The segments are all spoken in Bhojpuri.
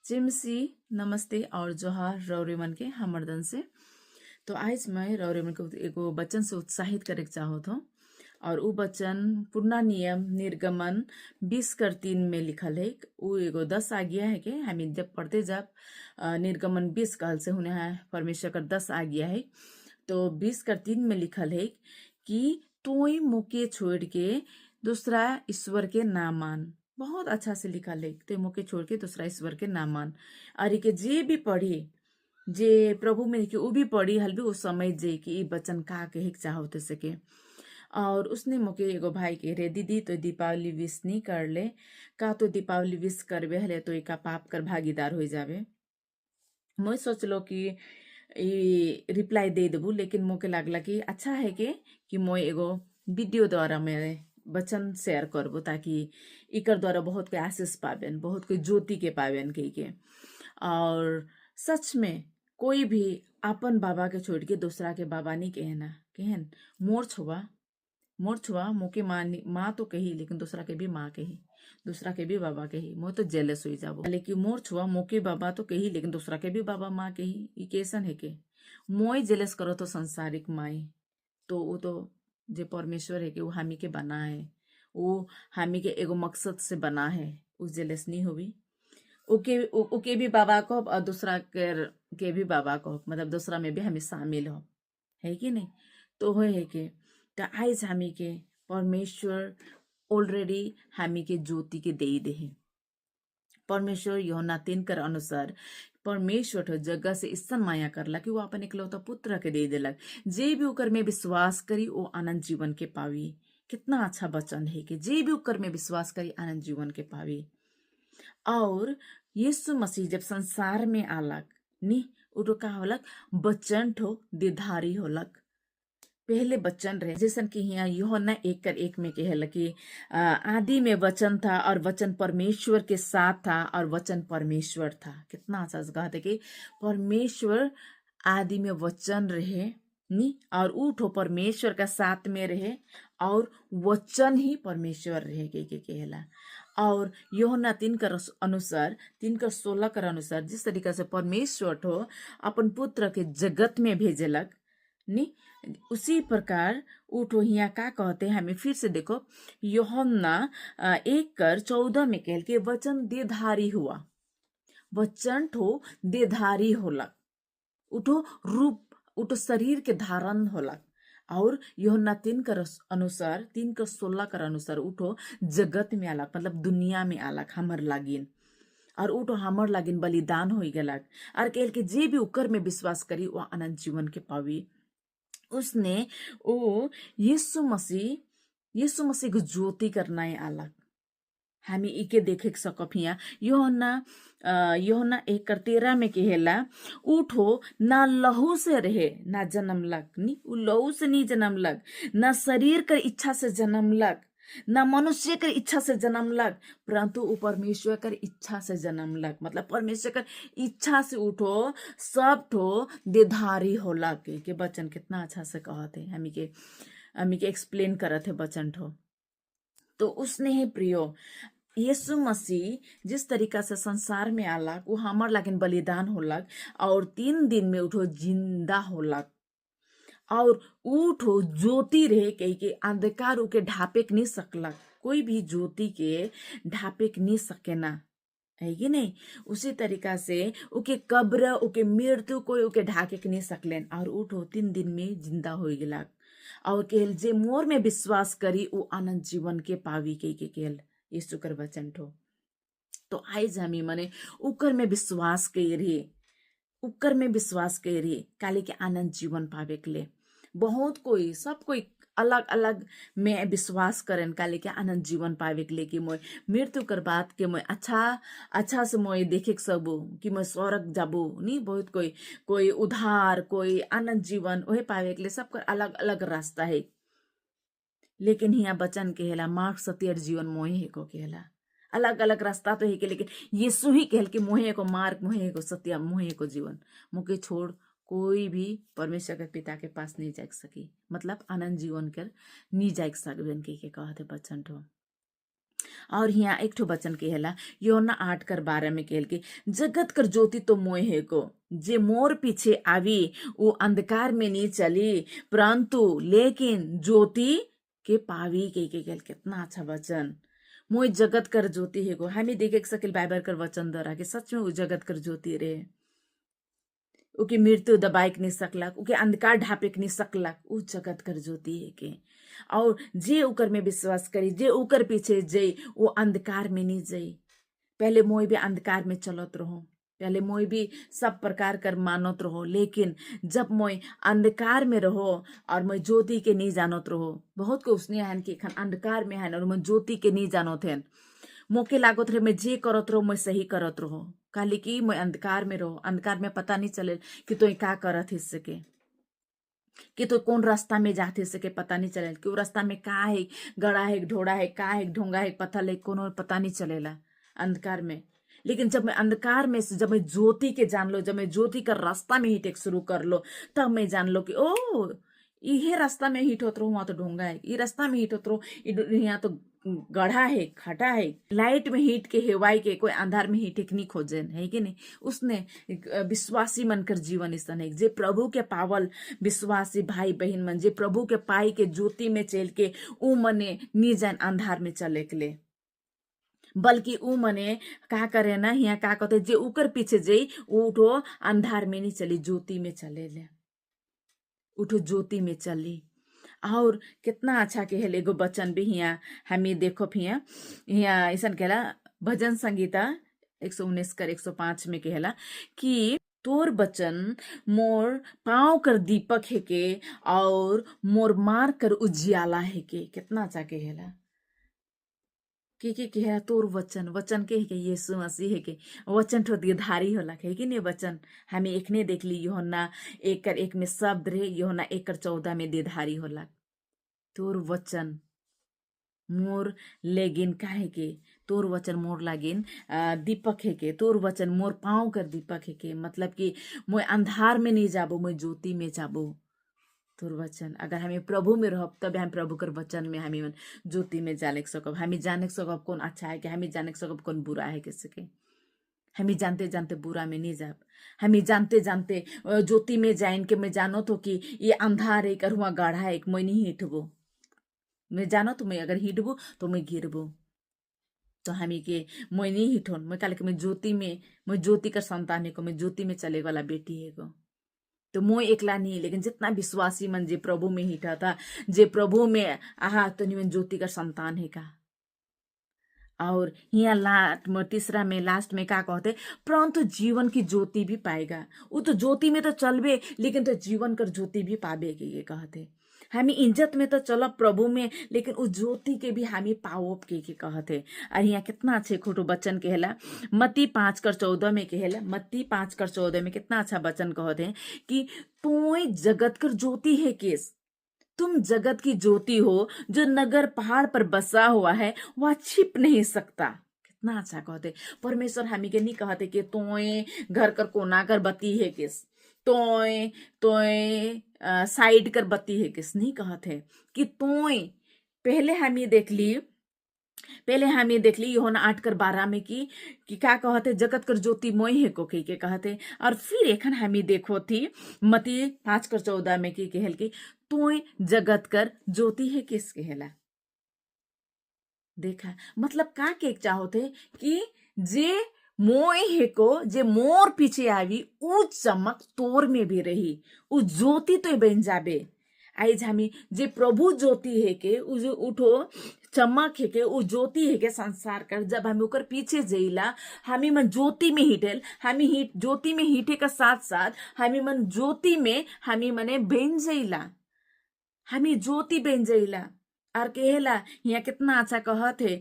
चिमसी नमस्ते और जोहार रौरे मन के हमरदन से। तो आज मैं रौरे मन को एगो वचन से उत्साहित करे चाहत हूँ और उ वचन पुरना नियम निर्गमन 20:3 में लिखल है। उ एगो 10 आज्ञा है के हामी जब पढ़ते जब निर्गमन 20 कहल से होने है परमेश्वर का 10 आज्ञा है। तो 20:3 में लिखल है कि तोई मुके छोड़ के दूसरा ईश्वर के ना मान। बहुत अच्छा से लिखा ले ते मुके छोड़ के दूसरा ईश्वर के नाम मान। अरे के जे भी पढ़ी जे प्रभु में कि उ भी पढ़ी हल भी उस समय जे कि ई वचन का के चाहते सके। और उसने मुके एगो भाई के रे दीदी तो दीपावली विश नहीं कर ले का तो दीपावली विश करबे हले तो एका पाप कर भागीदार हो जावे। मैं सोच लो कि रिप्लाई दे देबू लेकिन मोके लागला कि अच्छा है कि मैं एगो वीडियो द्वारा मेरे वचन शेयर करबो ताकि इकर द्वारा बहुत कोई आशीष पावेन बहुत कोई ज्योति के पावेन के। और सच में कोई भी अपन बाबा के छोड़ के दूसरा के बाबा नहीं कहना कहन मोर छुआ मोके माँ तो कही लेकिन दूसरा के भी माँ कही दूसरा के भी बाबा कही मैं तो जेलस हो जाबो। लेकिन मोर छुआ मोके बाबा तो कही लेकिन दूसरा के भी बाबा माँ कही ई कैसन है के मोय जेलस करो तो संसारिक माई तो वो तो जे परमेश्वर है कि वो हामी के बना है वो हामी के एगो मकसद से बना है उस जेलस नहीं होगी। ओके भी बाबा को और दूसरा के भी बाबा को मतलब दूसरा में भी हमें शामिल हो है कि नहीं। तो हो है कि तो आज हामी के परमेश्वर ऑलरेडी हामी के ज्योति के दे दे है। परमेश्वर यूहन्ना 3 कर अनुसार परमेश्वर तो जगह से इसन माया करला कि वो अपन इकलौता पुत्र के दे देलक जे भी उकर में विश्वास करी वो आनंद जीवन के पावी। कितना अच्छा वचन है कि जे भी उकर में विश्वास करी आनंद जीवन के पावी। और यीशु मसीह जब संसार में आलक नी उठो का होलक बच्चन ठो देधारी होलक पहले वचन रहे जैसन कि यहाँ यूहन्ना 1:1 में कहल कि आदि में वचन था और वचन परमेश्वर के साथ था और वचन परमेश्वर था। कितना अच्छा कहते कि परमेश्वर आदि में वचन रहे नी और उठो परमेश्वर का साथ में रहे और वचन ही परमेश्वर रहे के कहला। और यूहन्ना 3 का अनुसार 3:16 का अनुसार जिस तरीका से परमेश्वर ठो अपन पुत्र के जगत में भेजलक नी उसी प्रकार उठो यहाँ का कहते हैं हमें फिर से देखो यूहन्ना 1:14 में कहल के वचन देधारी हुआ वचन ठो देधारी होलक उठो रूप उठो शरीर के धारण होलक। और यूहन्ना 3 का अनुसार 3:16 का अनुसार उठो जगत में आलक मतलब दुनिया में आलक हमर लागिन और उठो हमर लागिन बलिदान हो गलक और कहल के जे भी उकर में विश्वास करी वो अनंत जीवन के पावी। उसने ओ यीशु मसीह को ज्योति करना है आलक हामी इके देखे सकप हिया यूहन्ना 1:13 में कहेला उठो ना लहू से रहे ना जन्म लग नी उ लहू से नहीं जन्म लग ना शरीर कर इच्छा से जन्म लग ना मनुष्य कर इच्छा से जन्म लग परंतु उ परमेश्वर कर इच्छा से जन्म लग मतलब परमेश्वर कर इच्छा से उठो सब ठो देधारी होला के वचन कितना अच्छा से कहते हमी के एक्सप्लेन करत है वचन ठो। तो उसने है प्रियो यीशु मसीह जिस तरीका से संसार में आलक वो हमार लागिन बलिदान होलक और 3 दिन में उठो जिंदा होलक और उठो ज्योति रहे कही के अंधकार उके ढापे नहीं सकलक कोई भी ज्योति के ढापे नहीं सकेना है कि नहीं। उसी तरीका से उके कब्र उके मृत्यु कोई उके ढाके नहीं सकलेन और उठो 3 दिन में जिंदा हो गलक और केल जे मोर में विश्वास करी वो आनंद जीवन के पावी के केल यीशु कर वचन ठो। तो आज हामी मने उकर में विश्वास कर रही काले के आनंद जीवन पावे के लिए बहुत कोई सब कोई अलग अलग में विश्वास करें काले के आनंद जीवन पावे के लिए कि मैं मृत्यु कर बात के मैं अच्छा से मैं देखे सबू कि मैं स्वर्ग जाबू नहीं बहुत कोई उधार कोई आनंद जीवन वही पावे के लिए सबका अलग अलग रास्ता है। लेकिन यहाँ बचन कहला मार्ग सत्य और जीवन मोहे को कहला अलग अलग रास्ता तो है कि लेकिन यीशु ही कहल कि मोहे को मार्ग मोहे को सत्य मोहे को जीवन मुके छोड़ कोई भी परमेश्वर के पिता के पास नहीं जा सकी मतलब आनंद जीवन कर नहीं जा सकबेन के कहते बचन ठो। और यहाँ एक ठो वचन कहेला यूहन्ना 8:12 में कहल के जगत कर ज्योति तो मोय है को, जे मोर पीछे आवी वो अंधकार में नहीं चली परंतु लेकिन ज्योति के पावी के कहल। कितना अच्छा वचन, मोय जगत कर ज्योति है को। हामी देखे सकिल बाइबल कर वचन द्वारा कि सच में वो जगत कर ज्योति रे, उके मृत्यु दबाइक नहीं सकलक, उके अंधकार ढापेक नहीं सकलक, उ जगत कर ज्योति है के। और जे उकर में विश्वास करी, जे उकर पीछे जई, वो अंधकार में नहीं जई। पहले मोय भी अंधकार में चलत रहो, पहले मोय भी सब प्रकार कर मानत रहो, लेकिन जब मोय अंधकार में रहो और मैं ज्योति के नहीं जानत रहो, बहुत को उसने हन कि अंधकार में हन और मैं ज्योति के नहीं जानत हन, मोके लागत रहे मैं जे करत रहो मैं सही करत रहो, काली कि मैं अंधकार में रहो, अंधकार में पता नहीं चले कि तो का करत हिस्से के, कि तो कौन रास्ता में जाते सके पता नहीं चले, कि वो रास्ता में का है, गड़ा है, ढोड़ा है, का है, ढोंगा है, पत्थर है, कौन पता नहीं चलेला अंधकार में। लेकिन जब मैं अंधकार में से जब मैं ज्योति के जान लो, जब मैं ज्योति का रास्ता में हिट शुरू कर लो, तब मैं जान लो कि ओ ये रास्ता में हिट होत रहो, वहां तो ढोंगा है, ये रास्ता में हिट होत रहो, यहाँ तो गढ़ा है, खटा है। लाइट में हीट के हेवाई के कोई अंधार में हीट नहीं खोजन है कि नहीं। उसने विश्वासी मनकर जीवन स्तन है, जे प्रभु के पावल विश्वासी भाई बहन मन, जे प्रभु के पाई के ज्योति में चल के ऊ मने निजन अंधार में चले के ले, बल्कि ऊ मने का करे ना, यहाँ का कहते जे उकर पीछे जई उठो अंधार में नहीं चली, ज्योति में चले ले, उठो ज्योति में चली। और कितना अच्छा कहल एगो वचन भी यहाँ हमें देखो यहाँ ऐसा कहला भजन संगीता 119 कर 105 में कहला कि तोर वचन मोर पाँव कर दीपक है के और मोर मार कर उजियाला है के। कितना अच्छा कहला के कहे तोर वचन, वचन के है के यीशु मसीह है के वचन ठो दीधारी होला है कि नहीं। वचन हमें एकने देख ली यूहन्ना 1:1 में शब्द रहे, यूहन्ना 1:14 में दीधारी होला। तोर वचन मोर लेगिन काहे के, तोर वचन मोर लागिन दीपक है के, तोर वचन मोर पाँव कर दीपक है के, मतलब कि मैं अंधार में नहीं जाबो, मैं ज्योति में जाबो। तोर वचन अगर हमें प्रभु में रहब तब हम प्रभु कर वचन में हमें ज्योति में जाने सकब, हमें जाने सकब कौन अच्छा है कि हमें जाने सकब कौन बुरा है किसी के। हमें जानते जानते बुरा में नहीं जाब, हमें जानते जानते ज्योति में जाइन के मैं जानो तो कि ये अंधार है कर हुआ गाढ़ा है, मैं नहीं हिटबो, मैं जानो तो मैं अगर हिटबो तो मैं गिरबो। तो हमी के मैं नहीं हिटोन, मैं काले के मैं ज्योति का संतान है को, मैं ज्योति में चले वाला बेटी है को। तो मोय एकला नहीं, लेकिन जितना विश्वासी मन जे प्रभु में हिटा था, जे प्रभु में आहा तो निमन ज्योति का संतान है का। और यहाँ तीसरा में लास्ट में क्या कहते, परंतु जीवन की ज्योति भी पाएगा। वो तो ज्योति में तो चलबे, लेकिन तो जीवन कर ज्योति भी पाबे के ये कहते। हामी इज्जत में तो चलब प्रभु में, लेकिन उस ज्योति के भी हामी पाओप के कहते। और यहाँ कितना अच्छे खोटो वचन कहला मत्ती 5:14 में कहला, मत्ती 5:14 में कितना अच्छा वचन कहते कि तोय जगत कर ज्योति है केस, तुम जगत की ज्योति हो, जो नगर पहाड़ पर बसा हुआ है वह छिप नहीं सकता। कितना अच्छा कहते परमेश्वर हामी के नहीं कहते कि तोय घर कर कोना कर बत्ती है किस, तोय तोय साइड कर बत्ती है किस, नहीं कहते कि तोय। पहले हामी देख ली यूहन्ना 8:12 में कि क्या कहते जगत कर ज्योति मोय है को के कहते। और फिर एखन हामी देखो थी मत्ती 5:14 में की कहल की तोय जगत कर ज्योति है किस कहला। देखा मतलब का के चाहो थे कि जे मोय है को, जे मोर पीछे आवी उ चमक तोर में भी रही, उ ज्योति तो बन जाबे। आइज हामी जे प्रभु ज्योति है के उ जो उठो चमक है के उ ज्योति है के संसार कर, जब हामी ओकर पीछे जइला हामी मन ज्योति में हिटेल, हामी ज्योति में हिटे का साथ साथ हामी मन ज्योति में हामी मने बन जइला, हामी ज्योति बन जइला। और कहेला यहाँ कितना अच्छा कहते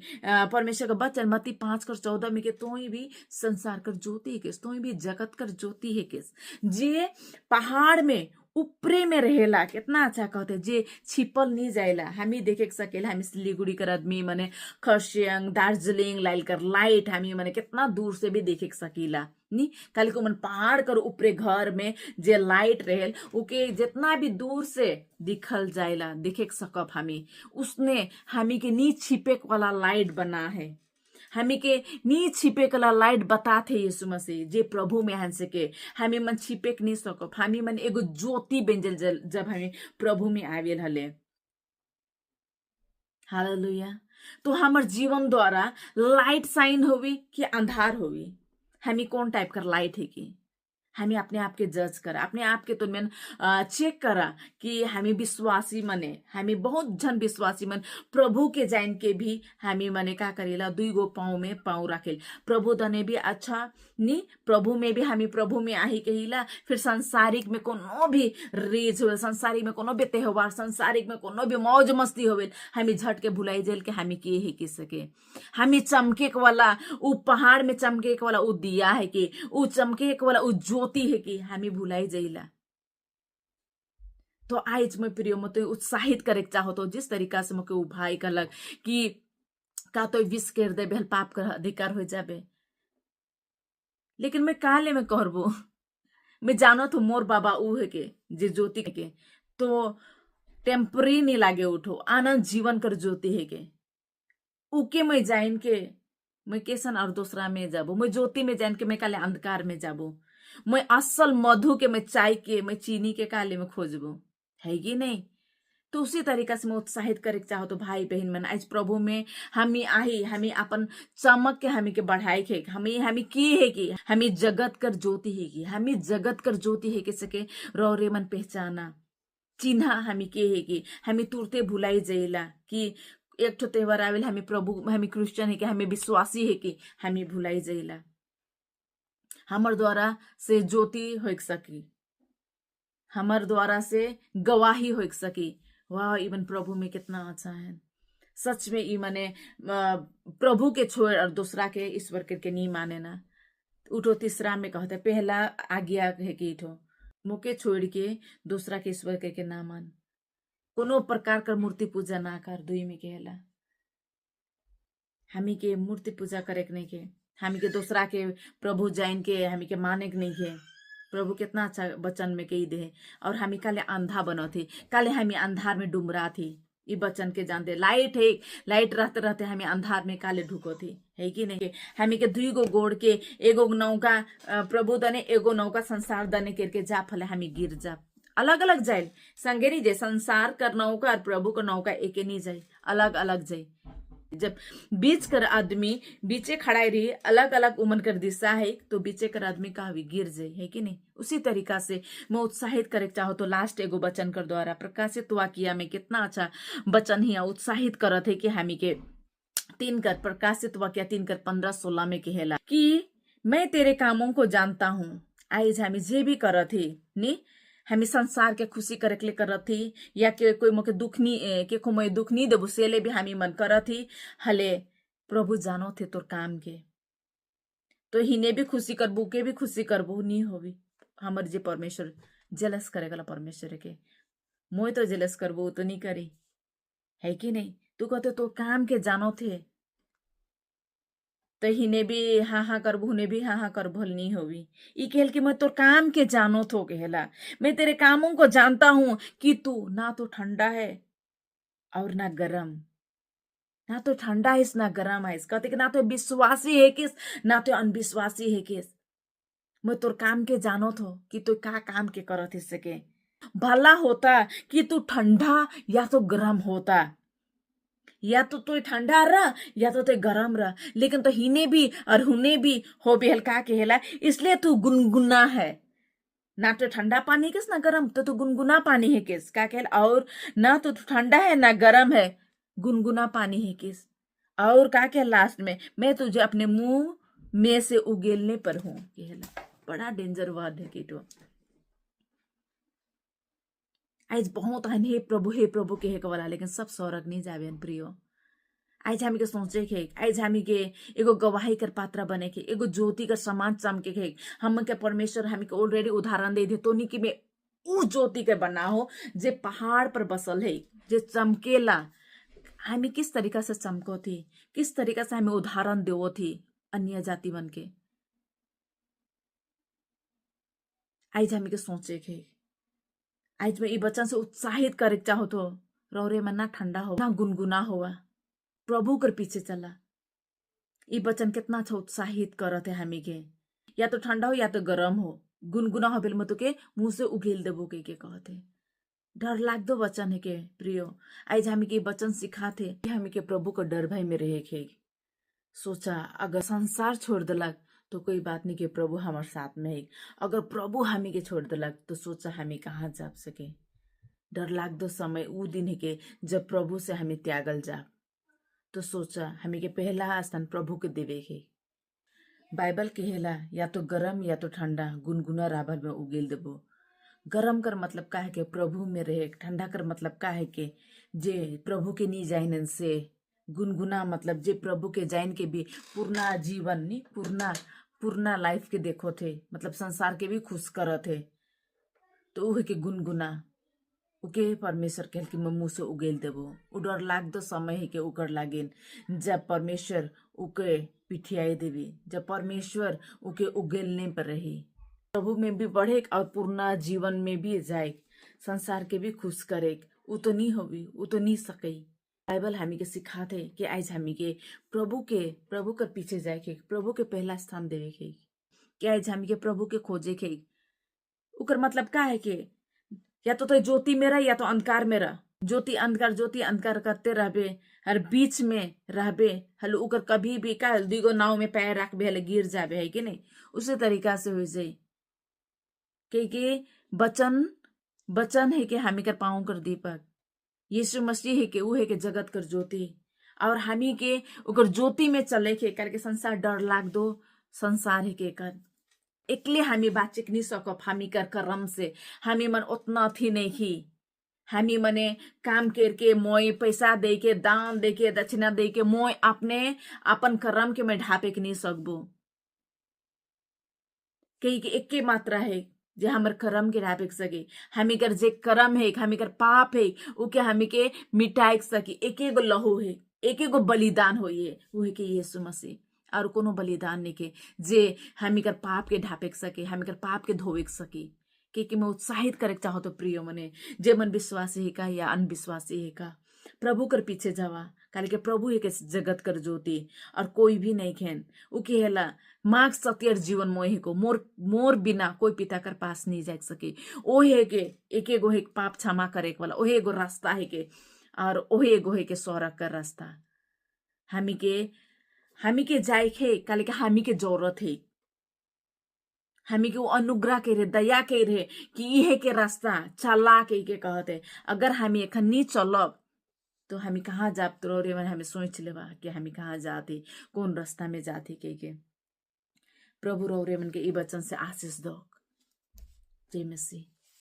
परमेश्वर का वचन मत्ती 5:14 में के तोय भी संसार कर ज्योति है किस, तोय भी जगत कर ज्योति है किस। जे पहाड़ में ऊपरे में रहेला। कितना अच्छा कहते जे छिपल नहीं जाएला। हामी देखे सकेला हामी सिलीगुड़ी कर आदमी मने खरसाङ दार्जिलिङ लाइल कर लाइट हामी मने कितना दूर से भी देखे सकीला नी। कल को मन पहाड़ कर ऊपरे घर में जे लाइट रहेल उके जितना भी दूर से दिखल जाएला देखे सकब हामी। उसने हामी के नी छिपे वाला लाइट बना है। हामी के नी छिपेकला लाइट बताथे यीशु मसीह जे प्रभु में हंसे के हामी मन छिपेक नहीं सकब। हामी मन एगो ज्योति बेंजल जब हामी प्रभु में आवेल हले। हालेलुया। तो हमर जीवन द्वारा लाइट साइन होवी कि अंधार होवी, हामी कौन टाइप कर लाइट है कि हामी अपने आप के जज करा, अपने आप के तुम चेक करा कि हामी विश्वासी मने, हामी बहुत जन विश्वासी मन प्रभु के जान के भी हामी मने का करेला दुई गो पाँव में पाँव राखेल। प्रभु दने भी अच्छा नी, प्रभु में भी हामी प्रभु में आही कहिला। फिर सांसारिक में कोनो भी रीज हो, संसारिक में कोनो भी त्योहार, संसारिक में कोनो भी मौज मस्ती होवेल, हामी झट के भुलाई जेल के हामी के है कि सके। हामी चमके वाला उ पहाड़ में चमके वाला उ दिया है कि उ चमके वाला उ ज्योति है कि हामी भुलाई जाइला। तो आज मैं प्रियो म तो उत्साहित करे चाहो तो जिस तरीका से मके उ भाई कहलक कि का तो विष कर दे बेल पाप कर अधिकार हो जाबे, लेकिन मैं काले में करबो। मैं जानो तो मोर बाबा उ है के जे ज्योति के तो टेम्परी नहीं लागे उठो, आनंद जीवन कर ज्योति है के उके मैं जाइन के मैं केसन और दूसरा में जाबो। मैं ज्योति में जाइन के मैं काले अंधकार में जाबो। मैं असल मधु के मैं चाय के मैं चीनी के काले में खोजबो, है कि नहीं। तो उसी तरीका से मैं उत्साहित करे चाहो तो भाई बहन मन आज प्रभु में हमी आही, हमी अपन चमक के हमी के बढ़ाई के हमी की है कि हमी जगत कर ज्योति है कि हमी जगत कर ज्योति है कि सके रौरे मन पहचाना चिन्हा हमी के है कि हमी तुरते भुलाई जाइला कि एक ठो त्योहार आवेल हमी प्रभु हमी क्रिश्चियन है कि हमी विश्वासी है कि हमी भुलाई जाइला। हमर द्वारा से ज्योति हो सकी, हमर द्वारा से गवाही हो सकी। वाह इवन प्रभु में कितना अच्छा है। सच में ई मने प्रभु के छोड़ और दूसरा के ईश्वर करके नहीं माने ना। उठो तीसरा में कहते पहला आज्ञा है कि इठो मुके छोड़ के दूसरा के ईश्वर करके ना मान, कोनो प्रकार का मूर्ति पूजा ना कर। दुई में कहला हमी के मूर्ति पूजा करे के नहीं के, हमी के दूसरा के प्रभु जाइन के हमी के माने के नहीं के। प्रभु कितना अच्छा वचन में कही दे। और हमी काले अंधा बनो थी, काले हमी अंधार में डुमरा थी। ये वचन के जानते लाइट है, लाइट रहते रहते हमें अंधार में काले ढुको थी, है कि नहीं। हमी के दुई गो गोड़ के एगो नौका प्रभु दने एगो नौका संसार दने करके जा फले हमी गिर जा। अलग अलग जाए संगे नहीं जाए, संसार कर नौका और प्रभु का नौका एक नहीं जाए, अलग अलग जाए। जब बीच कर आदमी बीचे खड़ा रही, अलग अलग उम्र कर दिशा है तो बीचे कर आदमी का भी गिर जाए, है कि नहीं। उसी तरीका से मैं उत्साहित करे चाहो तो लास्ट एगो वचन कर द्वारा प्रकाशित वाकिया में कितना अच्छा वचन ही उत्साहित करत है कि हमी के 3 कर प्रकाशित वाकिया 3 कर 15-16 में कहेला कि मैं तेरे कामों को जानता हूँ। आज हमी जे भी करत है नी, हमी संसार के खुशी करे के लिए करत थी या के कोई मोके दुख नहीं के को मैं दुख नहीं देबो सेले भी हमी मन करत थी। हले प्रभु जानो थे तोर काम के तो हिने भी खुशी करबू के भी खुशी करबू नहीं होवी। हमर जे परमेश्वर जेलस करे गला परमेश्वर के मोय तो जेलस करबू तो नहीं करी, है कि नहीं। तू कहते तो काम के जानो थे तो हिने भी हाँ हाँ करबू हुने भी हाँ हाँ करबू नहीं होवी। ई कहल कि मैं तोर काम के जानो थो कहला, मैं तेरे कामों को जानता हूं कि तू ना तो ठंडा है और ना गरम, ना तो ठंडा है ना गरम है। कहते कि ना तो विश्वासी है किस ना तो अनविश्वासी है किस। मैं तोर काम के जानो थो कि तू का काम के करत सके। भला होता कि तू ठंडा या तो गरम होता, या तो तू ठंडा रह या तो तू गरम रह, लेकिन तो हिने भी और हुने भी हो बेहल का कहला। इसलिए तू गुनगुना है, ना तो ठंडा पानी किस ना गरम, तो तू गुनगुना पानी है किस का कहला। और ना तो ठंडा है ना गरम है, गुनगुना पानी है किस। और का कह लास्ट में मैं तुझे अपने मुंह में से उगेलने पर हूं कहला। बड़ा डेंजर वर्ड है कीटो। आज बहुत हे प्रभु के वाला, लेकिन सब स्वर्ग नहीं जावे प्रियो। आज हामी के सोचे के, आज हामी के एगो गवाही कर पात्र बने के, एगो ज्योति कर समान चमके के हम के परमेश्वर हामी के ऑलरेडी उदाहरण दे दे तो नहीं कि मैं ऊ ज्योति के बना हो जे पहाड़ पर बसल है, जे चमकेला। हामी किस तरीका से चमको थी, किस तरीका से हमें उदाहरण देवो थी अन्य जाति बन के। आज हामी के सोचे थे, आज मैं ये वचन से उत्साहित करे चाहो तो रौरे मन ना ठंडा हो ना गुनगुना हुआ, प्रभु कर पीछे चला। ये वचन कितना अच्छा उत्साहित करत है हामी के, या तो ठंडा हो या तो गरम हो, गुनगुना हो बेल मतो के मुंह से उगेल देबो के कहते। डर लाग्दो वचन है के प्रियो। आज हामी के वचन सिखाते हामी के प्रभु को डर भय में रहे के। सोचा अगर संसार छोड़ देलक तो कोई बात नहीं के प्रभु हमारे साथ में है। अगर प्रभु हामी के छोड़ देलक तो सोचा हामी कहाँ जा सके। डर लाग्दो समय ऊ दिन है के जब प्रभु से हामी त्यागल जा। तो सोचा हामी के पहला स्थान प्रभु के देवे के। बाइबल कहेला या तो गरम या तो ठंडा गुनगुना राबर में उगेल देबो। गरम कर मतलब का है के प्रभु में रहे, ठंडा कर मतलब का है के जे प्रभु के नी जाइन से, गुनगुना मतलब जे प्रभु के जाइन के भी पूर्णा जीवन नी पूर्णा लाइफ के देखो थे, मतलब संसार के भी खुश कर थे। तो ऊ है के गुनगुना उके परमेश्वर के कि मुँह से उगेल देबो। उ डर लाग्दो समय है के उकर लागिन जब परमेश्वर उके पिठियाई देवी, जब परमेश्वर उके उगेलने पर रही। प्रभु में भी बढ़े और पूर्ण जीवन में भी जाए, संसार के भी खुश करे। उ तो नहीं होगी, उ तो नहीं सके। बाइबल हामी के सिखाते कि आज हामी के प्रभु के पीछे जाए के, प्रभु के पहला स्थान देवे के, क्या आज हामी के प्रभु के खोजे के। उकर मतलब का है के या तो ज्योति में रह या तो अंधकार में रह। ज्योति अंधकार करते रहबे, हर बीच में रहबे हल उकर कभी भी का दिगो नाव में पैर रखबे हल गिर जाबे, है कि नहीं। उसी तरीका से हो जाए के बचन है कि हामी कर पाँव कर दीपक यीशु मसीह है के ऊ है के जगत कर ज्योति, और हामी के उकर ज्योति में चले के करके संसार डर लाग दो संसार है के कर एकले हामी बाचिक नहीं सकब। हामी कर कर्म से हामी मन उतना थी नहीं की, हामी मने काम करके मोय पैसा दे के दान दे के दक्षिणा दे के मोय अपने अपन कर्म के मैं ढापे के नहीं सकबो। कई के एके मात्रा है जे हमर कर्म के ढापे सके। हामी कर जे कर्म है, हामी कर पाप है, उके हामी के मिटाए सकी। एके गो लहू है, एके गो बलिदान हो, ये वो है कि यीशु मसीह, और कोनो बलिदान नहीं के जे हामी कर पाप के ढापे सके, हामी कर पाप के धोवे सके। कि मैं उत्साहित करे चाहो तो प्रियो मने जे मन विश्वासी है का या अनविश्वासी है का प्रभु कर पीछे जावा। काले के प्रभु है के जगत कर ज्योति और कोई भी नहीं खेन। उके हेला मार्ग सत्य और जीवन मोह को मोर बिना कोई पिता कर पास नहीं जा सके। ओ है के एक गो है पाप क्षमा करे वाला, ओहे एगो रास्ता है के, और ओहे एगो है के स्वर्ग कर रास्ता। हामी के जाए खे काले के हामी के जरूरत है। हामी के वो अनुग्रह के रे, दया के रे कि इहे के रास्ता चला के कहते। अगर हामी एखन नहीं चलब तो हामी कहाँ जाब तो रे मन हमें सोच लेवा कि हामी कहाँ जाते, कौन रास्ता में जाते के। प्रभु रे मन के ई वचन से आशीष दो। जय मसीह।